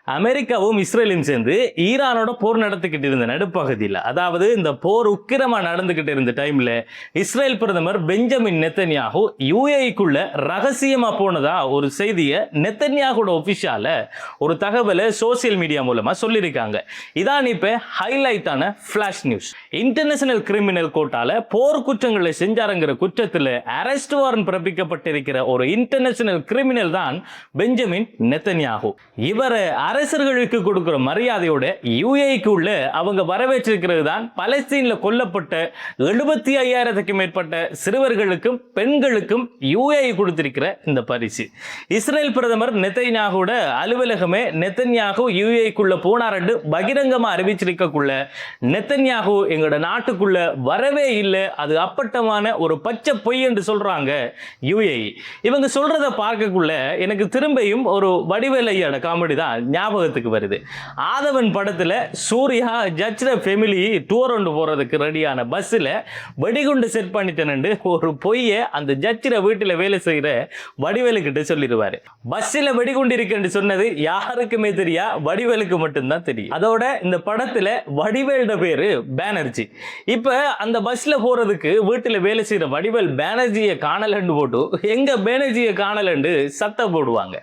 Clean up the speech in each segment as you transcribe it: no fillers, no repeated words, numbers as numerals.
அமெரிக்காவும் இஸ்ரேலும் சேர்ந்து ஈரானோட போர் நடத்திக்கிட்டு இருந்த நடுப்பகுதியில், அதாவது இந்த போர் உக்கிரமா நடந்துகிட்டு இருந்த டைம்ல இஸ்ரேல் பிரதமர் பெஞ்சமின் நெத்தன்யாகு யுஏஇக்குள்ள ரகசியமா போனதா ஒரு செய்தியை நெத்தன்யாகுட ஒபிஷியல ஒரு தகவலை சோசியல் மீடியா மூலமா சொல்லியிருக்காங்க. இதான் இப்ப ஹைலைட்டான ஃபிளாஷ் நியூஸ். இன்டர்நேஷனல் கிரிமினல் கோர்ட்டால போர் குற்றங்களை செஞ்சாருங்கிற குற்றத்தில் அரெஸ்ட் வாரண்ட் பிறப்பிக்கப்பட்டிருக்கிற ஒரு இன்டர்நேஷனல் கிரிமினல் தான் பெஞ்சமின் நெத்தன்யாகு. இவரை அரசர்களுக்கு கொடுக்கிற மரியாதையோட யுஏஇக்கு உள்ள அவங்க வரவேற்றிருக்கிறது தான் பலஸ்தீன்ல கொல்லப்பட்ட 75,000க்கும் மேற்பட்ட சிறுவர்களுக்கும் பெண்களுக்கும் யுஏஇ கொடுத்திருக்கிற இந்த பரிசு. இஸ்ரேல் பிரதமர் நெத்தன்யாகுட அலுவலகமே நெத்தன்யாகு யுஏஇக்குள்ள போனார்னு பகிரங்கமா அறிவிச்சிருக்கக்குள்ள நெத்தன்யாகு எங்களோட நாட்டுக்குள்ள வரவே இல்லை, அது அப்பட்டமான ஒரு பச்சை பொய் என்று சொல்றாங்க யுஏஇ. இவங்க சொல்றதை பார்க்கக்குள்ள எனக்கு திரும்பியும் ஒரு வடிவேலையோட காமெடி தான் ஞாபகத்துக்கு வருது. ஆதவன் படத்துல சூர்யா ஜட்ஜ்ர ஃபேமிலி டூர் ஒன்று போறதுக்கு ரெடியான பஸ்ஸில் வெடிகுண்டு செட் பண்ணிட்டேன்னு ஒரு பொய்யை அந்த ஜட்ஜ்ர வீட்டில் வேலை செய்கிற வடிவேலு கிட்ட சொல்லிடுவாரு. பஸ்ஸில் வெடிகுண்டு இருக்குன்னு சொன்னது யாருக்குமே தெரியா, வடிவேலுக்கு மட்டும்தான் தெரியும். அதோட இந்த படத்துல வடிவேலோட பேரு பேனர்ஜி. இப்ப அந்த பஸ்ல போறதுக்கு வீட்டில் வேலை செய்யற வடிவேல் பேனர்ஜியை காணலன்னு போட்டு எங்க பேனர்ஜியை காணலன்னு சத்தம் போடுவாங்க.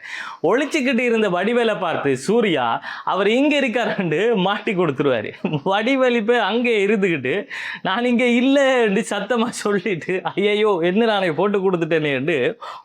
ஒழிச்சுக்கிட்டு இருந்த வடிவேலை பார்த்து சூர்யா அவர் இங்க இருக்காரு மாட்டி கொடுத்துருவாரு. வடிவேல் இப்ப அங்கே இருந்துகிட்டு நான் இங்க இல்லைன்னு சத்தமா சொல்லிட்டு ஐயோ என்ன நானே போட்டு கொடுத்துட்டேன்னு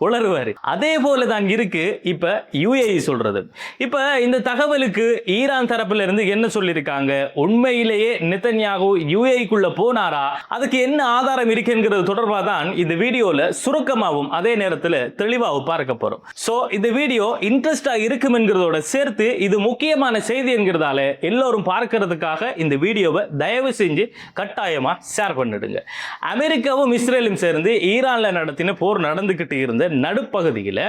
உளறுவாரு. அதே போல தான் இருக்கு இப்ப யுஏஇ சொல்றது. இப்ப இந்த தகவலுக்கு ஈரான் தரப்புல இருந்து என்ன சொல்லியிருக்காங்க, உண்மையிலேயே நெத்தன்யாகு யுஏஇக்குள்ள போனாரா, அதுக்கு என்ன ஆதாரம் இருக்குங்கிறது தொடர்பாக தான் இந்த வீடியோல சுருக்கமாகவும் அதே நேரத்தில் தெளிவாகவும் பார்க்க போறோம். சோ இந்த வீடியோ இன்ட்ரெஸ்டா இருக்கும் என்கிறதோட சேர்த்து இது முக்கியமான செய்தி என்கிறதால எல்லோரும் பார்க்கிறதுக்காக இந்த வீடியோவை தயவு செஞ்சு கட்டாயமா ஷேர் பண்ணிடுங்க. அமெரிக்காவும் இஸ்ரேலும் சேர்ந்து ஈரான்ல நடத்தின போர் நடந்துகிட்டு இருந்த நடுப்பகுதியில்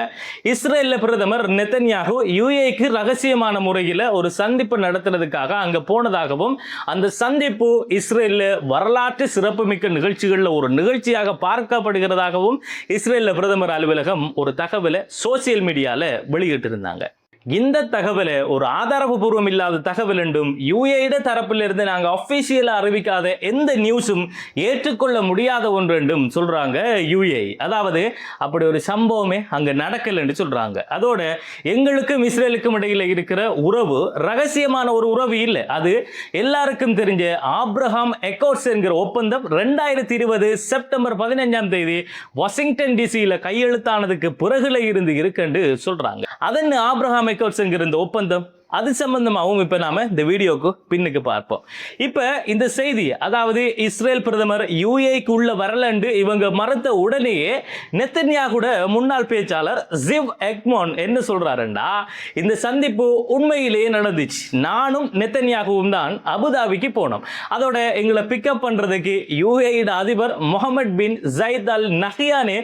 இஸ்ரேல் பிரதமர் நெத்தன்யாகு யுஏஇக்கு ரகசியமான முறையில் ஒரு சந்திப்பு நடத்துறதுக்காக அங்க போனதாகவும் அந்த சந்திப்பு இஸ்ரேல்ல வரலாற்று சிறப்புமிக்க நிகழ்ச்சிகளில் ஒரு நிகழ்ச்சியாக பார்க்கப்படுகிறதாகவும் இஸ்ரேல் பிரதமர் அலுவலகம் ஒரு தகவலை சோசியல் மீடியால வெளியிட்டு இருந்தாங்க. இந்த தகவலை ஒரு ஆதாரபூர்வம் இல்லாத தகவல் என்றும் யுஏஇ தரப்பிலிருந்து நாங்கள் அஃபிஷியலா அறிவிக்காத எந்த நியூஸும் ஏற்றுக்கொள்ள முடியாத ஒன்று என்றும் சொல்றாங்க யுஏஇ. அதாவது அப்படி ஒரு சம்பவமே அங்க நடக்கல என்று சொல்றாங்க. அதோட எங்களுக்கும் இஸ்ரேலுக்கும் இடையில இருக்கிற உறவு ரகசியமான ஒரு உறவு இல்லை, அது எல்லாருக்கும் தெரிஞ்ச ஆப்ரஹாம் அக்கார்ட்ஸ் என்கிற ஒப்பந்தம் 2020 செப்டம்பர் 15 வாஷிங்டன் டிசியில கையெழுத்தானதுக்கு பிறகுல இருந்து இருக்குன்னு சொல்றாங்க. அதன் ஆப்ரஹாம் இந்த ஒப்பந்தம் அது சம்பந்தமாகவும் இப்ப நாம இந்த வீடியோக்கு பின்னுக்கு பார்ப்போம். இப்ப இந்த செய்தி, அதாவது இஸ்ரேல் பிரதமர் யுஏஇக்கு உள்ள வரலன்னு இவங்க மறுத்த உடனேயே நெத்தன்யாகுட முன்னாள் பேச்சாளர் ஜிவ் எக்மான் என்ன சொல்றாருன்னா, இந்த சந்திப்பு உண்மையிலேயே நடந்துச்சு, நானும் நெத்தன்யாகுவும் தான் அபுதாபிக்கு போனோம், அதோட எங்களை பிக்கப் பண்றதுக்கு யுஏஇ அதிபர் முகமது பின் ஜயத் அல் நஹ்யானே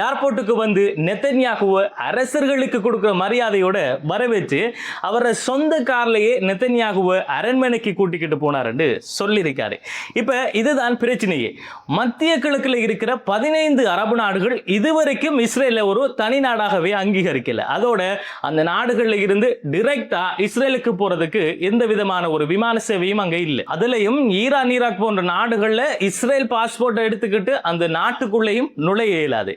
ஏர்போர்ட்டுக்கு வந்து நெத்தன்யாகுவை அரசர்களுக்கு கொடுக்கிற மரியாதையோட வரவேற்று அவரை சொந்த கார்லயே நெத்தன்யாகுவை அரண்மனைக்கு கூட்டிக்கிட்டு போனாருன்னு சொல்லியிருக்காரு. இப்ப இதுதான் பிரச்சனையே. மத்திய கிழக்குல இருக்கிற 15 அரபு நாடுகள் இதுவரைக்கும் இஸ்ரேல ஒரு தனி நாடாகவே அங்கீகரிக்கல. அதோட அந்த நாடுகள்ல இருந்து டைரக்டா இஸ்ரேலுக்கு போறதுக்கு எந்த விதமான ஒரு விமான சேவையும் அங்க இல்லை. அதுலயும் ஈரான் ஈராக் போன்ற நாடுகள்ல இஸ்ரேல் பாஸ்போர்ட் எடுத்துக்கிட்டு அந்த நாட்டுக்குள்ளேயும் நுழைய இயலாது.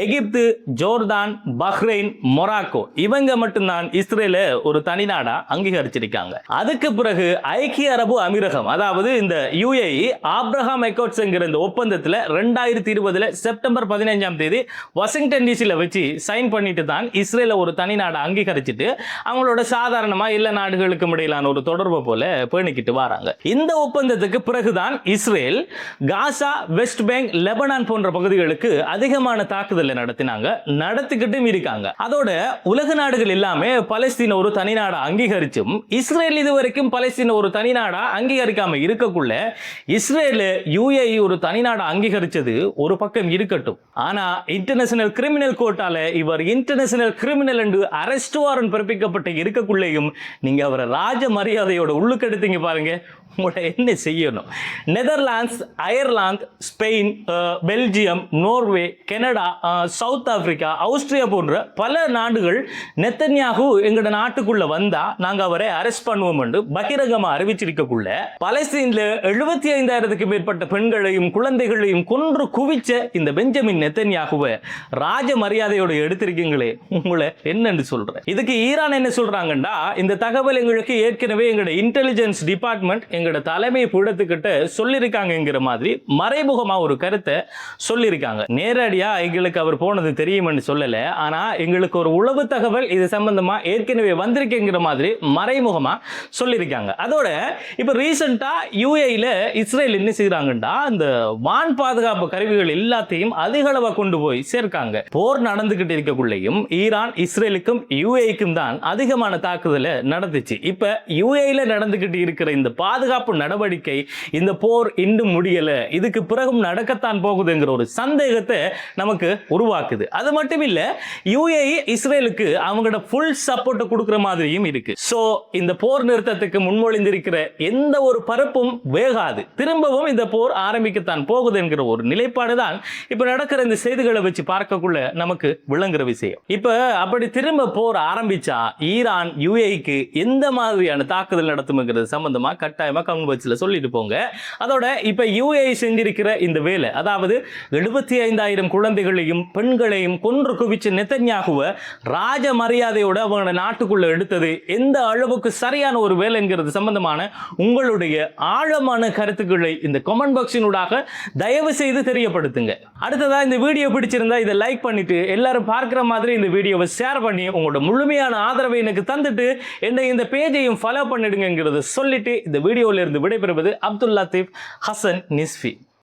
எகிப்து, ஜோர்தான், பஹ்ரைன், மொராக்கோ இவங்க மட்டும்தான் இஸ்ரேல ஒரு தனி நாடா அங்கீகரிச்சிருக்காங்க. அதுக்கு பிறகு ஐக்கிய அரபு அமீரகம், அதாவது இந்த யுஏஇ ஆப்ரஹாம் அக்கார்ட்ஸ் என்கிற இந்த ஒப்பந்தத்தில் 2020 செப்டம்பர் 15 வாஷிங்டன் டிசில வச்சு சைன் பண்ணிட்டு தான் இஸ்ரேல ஒரு தனி நாடை அங்கீகரிச்சுட்டு அவங்களோட சாதாரணமா எல்லா நாடுகளுக்கும் இடையிலான ஒரு தொடர்பு போல பேணிக்கிட்டு வராங்க. இந்த ஒப்பந்தத்துக்கு பிறகுதான் Israel Gaza, west bank, Lebanon போன்ற பகுதிகளுக்கு அதிகமான தாக்குதலை நடத்திக்கிட்டும் இருக்காங்க. அதோட உலக நாடுகள் எல்லாமே பலஸ்தீன ஒரு தனி நாடா அங்கீகரிச்சும் இஸ்ரேல் இதுவரைக்கும் பலஸ்தீன ஒரு தனி நாடா அங்கீகரிக்காம இருக்கக்குள்ள இஸ்ரேல் யுஏஇ ஒரு தனி நாடா அங்கீகரிச்சது ஒரு பக்கம் இருக்கட்டும், ஆனா இன்டர்நேஷனல் கிரிமினல் கோர்ட்டால இவர் இன்டர்நேஷனல் கிரிமினல் என்று அரெஸ்ட் வாரண்ட் பிறப்பிக்கப்பட்ட இருக்கக்குள்ளேயும் நீங்க அவரை ராஜ மரியாதையோட உள்ளுக்கெடுத்தீங்க பாருங்க, உங்களை என்ன செய்யணும்? Netherlands, Ireland, Spain, Belgium, Norway, Canada, south Africa, Austria போன்ற பல நாடுகள் நெத்தன்யாகு எங்களோட நாட்டுக்குள்ள வந்தா நாங்க அவரை அரெஸ்ட் பண்ணுவோம் என்று பகிரங்கமா அறிவிச்சிருக்கக்குள்ள பலஸ்தீன்ல 75,000க்கு மேற்பட்ட பெண்களையும் குழந்தைகளையும் கொன்று குவிச்ச இந்த பெஞ்சமின் நெத்தன்யாகுவை ராஜ மரியாதையோட எடுத்திருக்கீங்களே, உங்களை என்னன்னு சொல்றேன். இதுக்கு ஈரான் என்ன சொல்றாங்கன்னா, இந்த தகவல் எங்களுக்கு ஏற்கனவே எங்களோட இன்டெலிஜென்ஸ் டிபார்ட்மெண்ட் எங்களோட தலைமை பீடத்துக்கிட்ட சொல்லியிருக்காங்கிற மாதிரி மறைமுகமா ஒரு கருத்தை சொல்லியிருக்காங்க. நேரடியா எங்களுக்கு அவர் போனது தெரியும்னு சொல்லல, ஆனா எங்களுக்கு ஒரு உளவு தகவல் இது சம்பந்தமா ஏற்கனவே வந்திருக்குங்கிற மாதிரி மறைமுகமா சொல்லியிருக்காங்க. அதோட இப்ப ரீசெண்டா யுஏஇல இஸ்ரேல் என்ன செய்யறாங்கன்னா, இந்த வான் பாதுகாப்பு கருவிகள் எல்லாத்தையும் அதிக அளவா கொண்டு போய் சேர்க்காங்க. போர் நடந்துகிட்டு இருக்கக்குள்ளேயும் ஈரான் இஸ்ரேலுக்கும் யுஏஇக்கும் தான் அதிகமான தாக்குதலை நடந்துச்சு. இப்ப யுஏஇல நடந்துகிட்டு இருக்கிற இந்த பாதுகாப்பு நடவடிக்கை, இந்த போர் இன்னும் முடியல, இதுக்கு பிறகும் நடக்கத்தான் போகுதுங்கிற ஒரு சந்தேகத்தை நமக்கு உருவாக்குது. அது மட்டும் இல்ல, யுஏஇ இஸ்ரேலுக்கு அவங்களோட ஃபுல் சப்போர்ட் கொடுக்கிற மாதிரியும் இருக்கு. சோ இந்த போர் நிறுத்தத்துக்கு முன்மொழிந்திருக்கிற எந்த ஒரு பரப்பும் வேகாது, திரும்பவும் இந்த போர் ஆரம்பிக்கத்தான் போகுது என்கிற ஒரு நிலைப்பாடு தான் இப்ப நடக்கிற இந்த செய்திகளை வச்சு பார்க்கக்குள்ள நமக்கு விளங்குற விஷயம். இப்ப அப்படி திரும்ப போர் ஆரம்பிச்சா ஈரான் யுஏஇக்கு எந்த மாதிரியான தாக்குதல் நடத்தும்ங்கிறது சம்பந்தமா கட்டாயமா கமெண்ட் பாக்ஸ்ல சொல்லிட்டு போங்க. அதோட இப்ப யுஏஇ செஞ்சிருக்கிற இந்த வேலை, அதாவது 75,000 குழந்தைகளையும் பெண்களையும் கொன்று குவிச்ச நெத்தன்யாகுவை ராஜ மரியாதையோட அவங்க நாட்டுக்குள்ள எடுத்தது எந்த அளவுக்கு சரியான ஒரு வேலை என்கிறது சம்பந்தமான உங்களுடைய ஆழமான கருத்துக்களை இந்த கமெண்ட் பாக்ஸினூடாக தயவு செய்து தெரியப்படுத்துங்க. அடுத்ததா இந்த வீடியோ பிடிச்சிருந்தா இதை லைக் பண்ணிட்டு எல்லாரும் பார்க்கிற மாதிரி இந்த வீடியோவை ஷேர் பண்ணி உங்களோட முழுமையான ஆதரவை எனக்கு தந்துட்டு என்ன இந்த பேஜையும் ஃபாலோ பண்ணிடுங்கிறத சொல்லிட்டு இந்த வீடியோல இருந்து விடைபெறுவது அப்துல் லத்தீப் ஹசன் நிஸ்ஃபி.